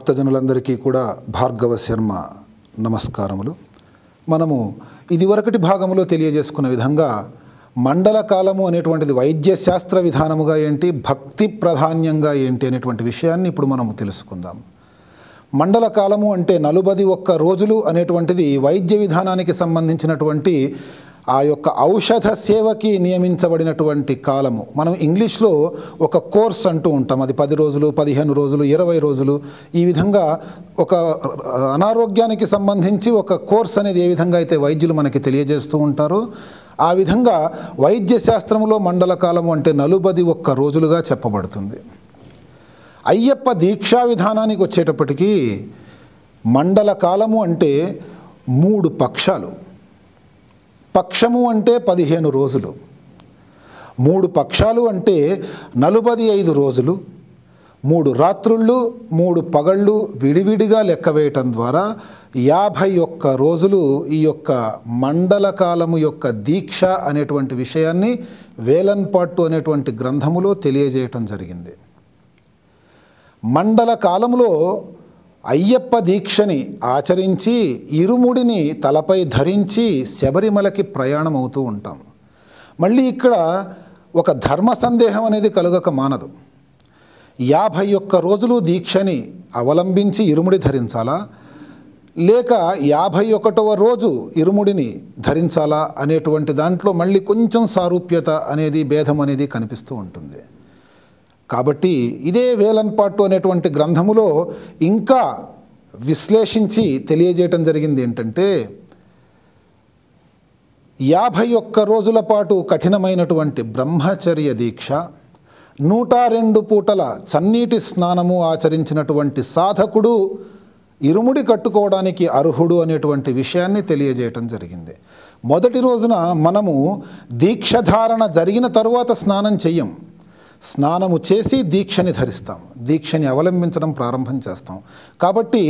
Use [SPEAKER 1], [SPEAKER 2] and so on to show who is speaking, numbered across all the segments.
[SPEAKER 1] భక్తజనులందరికీ కూడా భార్గవ శర్మ నమస్కారములు. మనము ఇదివరకటి భాగంలో తెలియజేసుకున్న విధంగా మండల కాలము అనేటువంటిది వైద్య శాస్త్ర విధానముగా ఏంటి, భక్తి ప్రాధాన్యంగా ఏంటి అనేటువంటి విషయాన్ని ఇప్పుడు మనము తెలుసుకుందాం. మండల కాలము అంటే 41 రోజులు అనేటువంటిది వైద్య విధానానికి సంబంధించినటువంటి ఆ యొక్క ఔషధ సేవకి నియమించబడినటువంటి కాలము. మనం ఇంగ్లీష్లో ఒక కోర్స్ అంటూ ఉంటాం. అది 10 రోజులు, 15 రోజులు, 20 రోజులు, ఈ విధంగా ఒక అనారోగ్యానికి సంబంధించి ఒక కోర్స్ అనేది ఏ విధంగా అయితే వైద్యులు మనకి తెలియజేస్తూ ఉంటారో ఆ విధంగా వైద్య శాస్త్రంలో మండల కాలము అంటే 41 రోజులుగా చెప్పబడుతుంది. అయ్యప్ప దీక్షా విధానానికి వచ్చేటప్పటికీ మండల కాలము అంటే 3 పక్షాలు. పక్షము అంటే 15 రోజులు, 3 పక్షాలు అంటే 45 రోజులు, 3 రాత్రుళ్ళు 3 పగళ్ళు విడివిడిగా లెక్క వేయటం ద్వారా 51 రోజులు ఈ యొక్క మండల కాలము యొక్క దీక్ష అనేటువంటి విషయాన్ని వేలన్పాట్టు అనేటువంటి గ్రంథములో తెలియజేయటం జరిగింది. మండల కాలంలో అయ్యప్ప దీక్షని ఆచరించి ఇరుముడిని తలపై ధరించి శబరిమలకి ప్రయాణం అవుతూ ఉంటాం. మళ్ళీ ఇక్కడ ఒక ధర్మ సందేహం అనేది కలుగక మానదు. 51 రోజులు దీక్షని అవలంబించి ఇరుముడి ధరించాలా, లేక 51వ రోజు ఇరుముడిని ధరించాలా అనేటువంటి దాంట్లో మళ్ళీ కొంచెం సారూప్యత అనేది, భేదం అనేది కనిపిస్తూ ఉంటుంది. కాబట్టి ఇదే వేలన్పాట్టు అనేటువంటి గ్రంథములో ఇంకా విశ్లేషించి తెలియజేయటం జరిగింది ఏంటంటే 51 రోజుల పాటు కఠినమైనటువంటి బ్రహ్మచర్య దీక్ష, 102 పూటల చన్నీటి స్నానము ఆచరించినటువంటి సాధకుడు ఇరుముడి కట్టుకోవడానికి అర్హుడు అనేటువంటి విషయాన్ని తెలియజేయటం జరిగింది. మొదటి రోజున మనము దీక్షధారణ జరిగిన తరువాత స్నానం చెయ్యం. స్నానము చేసి దీక్షని ధరిస్తాం, దీక్షని అవలంబించడం ప్రారంభం చేస్తాం. కాబట్టి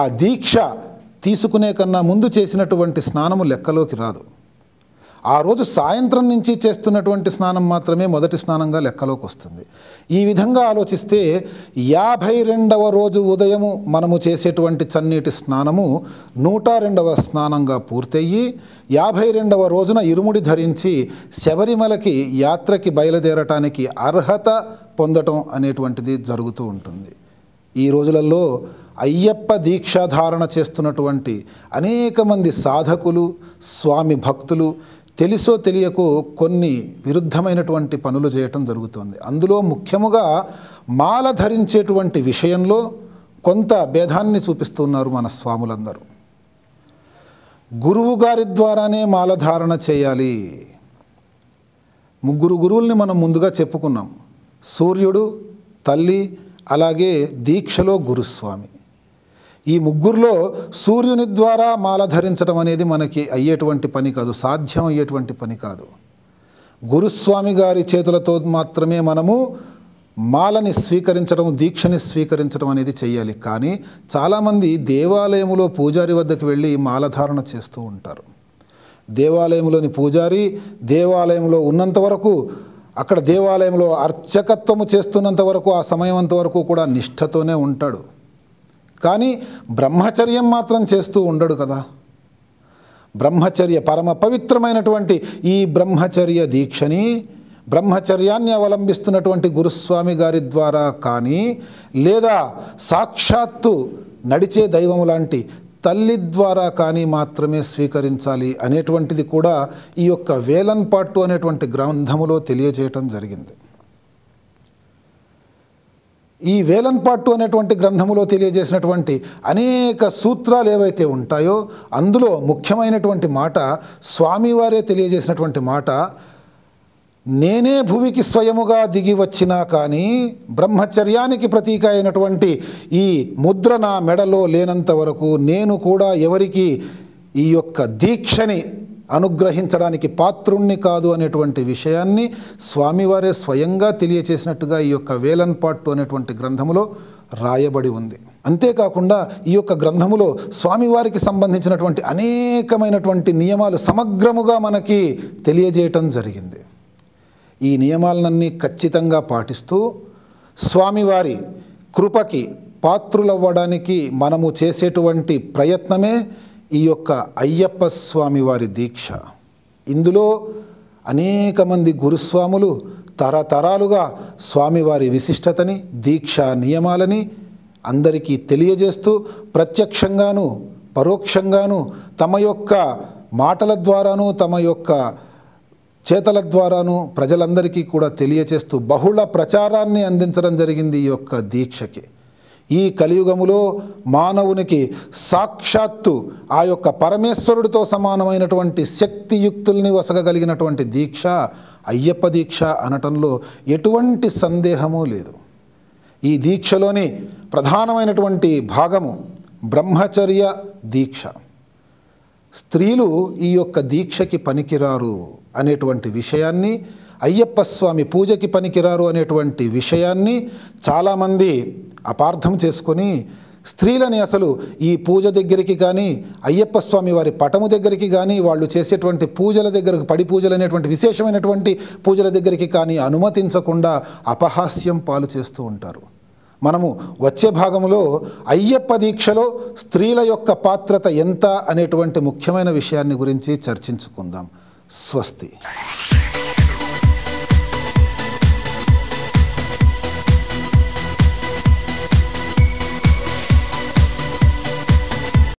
[SPEAKER 1] ఆ దీక్ష తీసుకునే కన్నా ముందు చేసినటువంటి స్నానము లెక్కలోకి రాదు. ఆ రోజు సాయంత్రం నుంచి చేస్తున్నటువంటి స్నానం మాత్రమే మొదటి స్నానంగా లెక్కలోకి వస్తుంది. ఈ విధంగా ఆలోచిస్తే 52వ రోజు ఉదయము మనము చేసేటువంటి చన్నీటి స్నానము 102వ స్నానంగా పూర్తయ్యి 52వ రోజున ఇరుముడి ధరించి శబరిమలకి యాత్రకి బయలుదేరటానికి అర్హత పొందటం అనేటువంటిది జరుగుతూ ఉంటుంది. ఈ రోజులలో అయ్యప్ప దీక్షాధారణ చేస్తున్నటువంటి అనేక మంది సాధకులు, స్వామి భక్తులు తెలుసో తెలియకో కొన్ని విరుద్ధమైనటువంటి పనులు చేయటం జరుగుతుంది. అందులో ముఖ్యముగా మాల ధరించేటువంటి విషయంలో కొంత భేదాన్ని చూపిస్తున్నారు మన స్వాములందరూ. గురువు గారి ద్వారానే మాలధారణ చేయాలి. 3 గురువుల్ని మనం ముందుగా చెప్పుకున్నాం. సూర్యుడు, తల్లి, అలాగే దీక్షలో గురుస్వామి. ఈ 3లో సూర్యుని ద్వారా మాల ధరించడం అనేది మనకి అయ్యేటువంటి పని కాదు, సాధ్యం అయ్యేటువంటి పని కాదు. గురుస్వామి గారి చేతులతో మాత్రమే మనము మాలని స్వీకరించడం, దీక్షని స్వీకరించడం అనేది చెయ్యాలి. కానీ చాలామంది దేవాలయంలో పూజారి వద్దకు వెళ్ళి మాలధారణ చేస్తూ ఉంటారు. దేవాలయంలోని పూజారి దేవాలయంలో ఉన్నంత వరకు, అక్కడ దేవాలయంలో అర్చకత్వము చేస్తున్నంత వరకు, ఆ సమయం అంతవరకు కూడా నిష్ఠతోనే ఉంటాడు. కానీ బ్రహ్మచర్యం మాత్రం చేస్తూ ఉండడు కదా. బ్రహ్మచర్య పరమ పవిత్రమైనటువంటి ఈ బ్రహ్మచర్య దీక్షని, బ్రహ్మచర్యాన్ని అవలంబిస్తున్నటువంటి గురుస్వామి గారి ద్వారా కానీ, లేదా సాక్షాత్తు నడిచే దైవము లాంటి తల్లి ద్వారా కానీ మాత్రమే స్వీకరించాలి అనేటువంటిది కూడా ఈ యొక్క వేలన్పాట్టు అనేటువంటి గ్రంథములో తెలియజేయటం జరిగింది. ఈ వేలన్పాట్టు అనేటువంటి గ్రంథములో తెలియజేసినటువంటి అనేక సూత్రాలు ఏవైతే ఉంటాయో అందులో ముఖ్యమైనటువంటి మాట, స్వామివారే తెలియజేసినటువంటి మాట, నేనే భువికి స్వయముగా దిగి వచ్చినా కానీ బ్రహ్మచర్యానికి ప్రతీక అయినటువంటి ఈ ముద్ర నా మెడలో లేనంత వరకు నేను కూడా ఎవరికి ఈ యొక్క దీక్షని అనుగ్రహించడానికి పాత్రుణ్ణి కాదు అనేటువంటి విషయాన్ని స్వామివారే స్వయంగా తెలియచేసినట్టుగా ఈ యొక్క వేలన్పాట్టు అనేటువంటి గ్రంథములో రాయబడి ఉంది. అంతేకాకుండా ఈ యొక్క గ్రంథములో స్వామివారికి సంబంధించినటువంటి అనేకమైనటువంటి నియమాలు సమగ్రముగా మనకి తెలియజేయటం జరిగింది. ఈ నియమాలన్నీ ఖచ్చితంగా పాటిస్తూ స్వామివారి కృపకి పాత్రులవ్వడానికి మనము చేసేటువంటి ప్రయత్నమే ఈ యొక్క అయ్యప్ప స్వామి వారి దీక్ష. ఇందులో అనేక మంది గురుస్వాములు తరతరాలుగా స్వామివారి విశిష్టతని, దీక్షా నియమాలని అందరికీ తెలియజేస్తూ ప్రత్యక్షంగాను పరోక్షంగాను తమ యొక్క మాటల ద్వారాను తమ యొక్క చేతల ద్వారాను ప్రజలందరికీ కూడా తెలియచేస్తూ బహుళ ప్రచారాన్ని అందించడం జరిగింది ఈ యొక్క దీక్షకి. ఈ కలియుగములో మానవునికి సాక్షాత్తు ఆ యొక్క పరమేశ్వరుడితో సమానమైనటువంటి శక్తియుక్తుల్ని వసగగలిగినటువంటి దీక్ష అయ్యప్ప దీక్ష అనటంలో ఎటువంటి సందేహము లేదు. ఈ దీక్షలోని ప్రధానమైనటువంటి భాగము బ్రహ్మచర్య దీక్ష. స్త్రీలు ఈ యొక్క దీక్షకి పనికిరారు అనేటువంటి విషయాన్ని, అయ్యప్ప స్వామి పూజకి పనికిరారు అనేటువంటి విషయాన్ని చాలామంది అపార్థం చేసుకొని స్త్రీలని అసలు ఈ పూజ దగ్గరికి కానీ అయ్యప్ప స్వామి వారి పటము దగ్గరికి కానీ వాళ్ళు చేసేటువంటి పూజల దగ్గరకు పడి పూజలు అనేటువంటి విశేషమైనటువంటి పూజల దగ్గరికి కానీ అనుమతించకుండా అపహాస్యం పాలు చేస్తూ ఉంటారు. మనము వచ్చే భాగంలో అయ్యప్ప దీక్షలో స్త్రీల యొక్క పాత్రత ఎంత అనేటువంటి ముఖ్యమైన విషయాన్ని గురించి చర్చించుకుందాం. స్వస్తి.